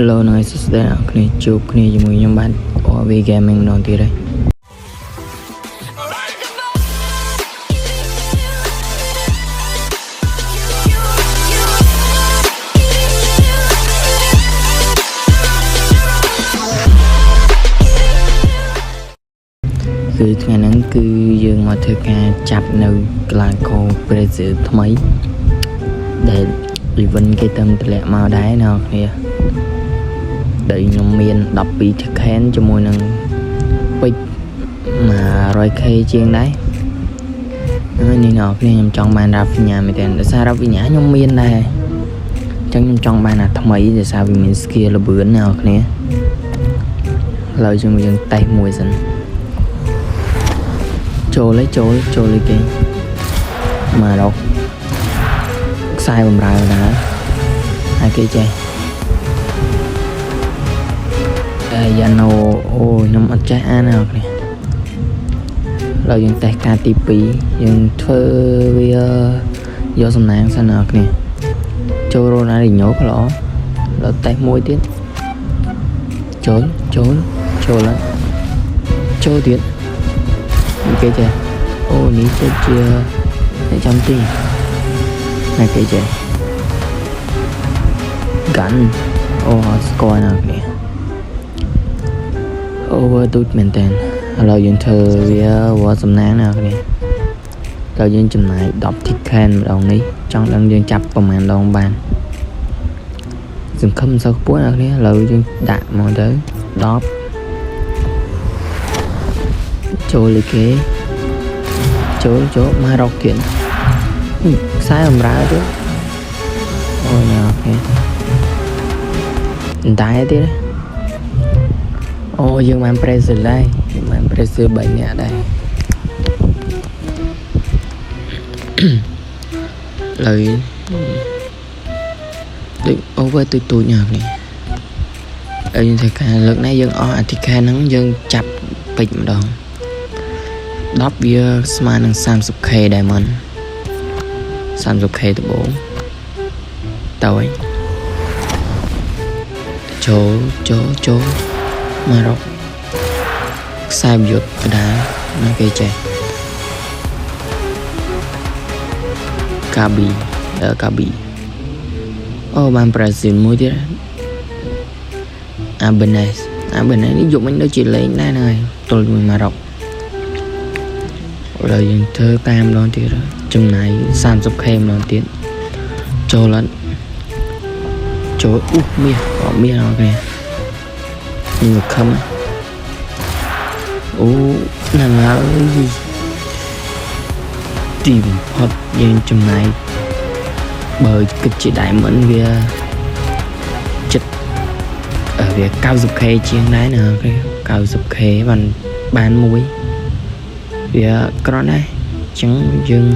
Hello នៅសួស្តីអ្នកគ្នាជួបគ្នាជាមួយខ្ញុំបាទ OV Gaming ម្ដងទៀតហើយគឺថ្ងៃហ្នឹងគឺយើងមកធ្វើការចាប់នៅកន្លែងកោប្រេស៊ីលថ្មីដែល event គេទៅតម្លាក់មកដែរអ្នកគ្នាដែលខ្ញុំមាន12 token ជាមួយនឹងពេជ្រ 100k ជាងដែរហើយនេះអ្នកគ្នាខ្ញុំចង់បាន Rafinha មែនទេដោយសារ Rafinha ខ្ញុំមានដែរអញ្ចឹងខ្ញុំចង់បានអាថ្មីដោយសារវាមាន skill ល្បឿនអ្នកគ្នាឥឡូវយើងតេស្តមួយសិនចូលគេមករកខ្សែបំរើណាហើយគេចេះយ៉ាណូអូខ្ញុំអត់ចេះអានណាអ្នកឡើយយើងតេស្តការទី2យើងធ្វើវាយកសំណាងសិនអ្នកគ្នាចូលរ៉ូណាល់ឌីញ៉ូក៏ល្អឡើយតេស្តមួយទៀតចូលទៀតគេចេះអូនេះទៅជាអ្នកចាំទីណាគេចេះកាន់អូអត់ស្គាល់ណាគេover ទូចមែនតើឥឡូវយើងធ្វើវាវត្តសំណាងណាគ្នាឥឡូវយើងចំណាយ10 ticket ម្ដងនេះចង់ដឹងយើងចាប់ប្រហែលដងបានសង្ឃឹមសោះខ្ពស់ណាគ្នាឥឡូវយើងដាក់មកទៅ10ចូលលេខគេចូលមករកទៀតខ្សែបំរើទៀតអូយណាគេតែទៀតអូយើងបានប្រេសិលដែរយើងបានប្រេសិល3នាក់ដែរឡើយដូច over ទូចណានេះហើយយើងធ្វើការលើកនេះយើងអស់អាតិកាហ្នឹងយើងចាប់ពេជ្រម្ដង10វាស្មើនឹង 30k diamond 30k ដបូងតើចូលមករកខ្សែយុទ្ធកដាលណាគេចេះកាប៊ីអូបានប្រេស៊ីលមួយទៀតអាបេណេសនេះយកមិញដូចជាលេងដែរហ្នឹងហើយទល់មួយមករកឥឡូវយើងធ្វើតាមម្ដងទៀតចំណាយ 30k ម្ដងទៀតចូលអត់ចូលមាសអត់គ្នានេះខំអូណាស់ហើយទីបំផុតយើងចំណាយបើគិតជា diamond វាចិត្តវា 90k ជាងដែរណាគេ 90k បានមួយវាក្រណាស់អញ្ចឹងយើង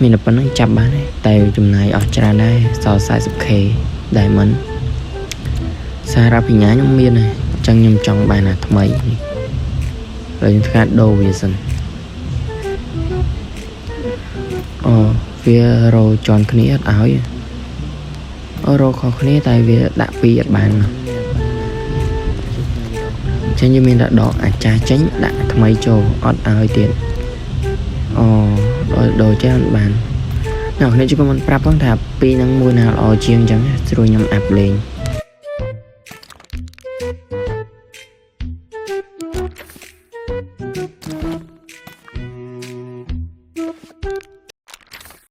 មានតែប៉ុណ្្នឹងចាប់បានតែចំណាយអស់ច្រើនដែរសល់ 40k diamond សារ៉ាពីញ៉ាខ្ញុំមានហើយអញ្ចឹងខ្ញុំចង់បានអាថ្មីហើយខ្ញុំធ្វើដូរវាសិនអូវារោជន់គ្នាអត់ឲ្យអូរោខុសគ្នាតែវាដាក់ពីអត់បានអញ្ចឹងយើងមានតែដកអាចារ្យចេញដាក់ថ្មីចូលអត់ឲ្យទៀតអូដូរចេះអត់បានអ្នកនេះជួយមិនប្រាប់ផងថាពីហ្នឹងមួយណាល្អជាងអញ្ចឹងស្រួលខ្ញុំអាប់លេង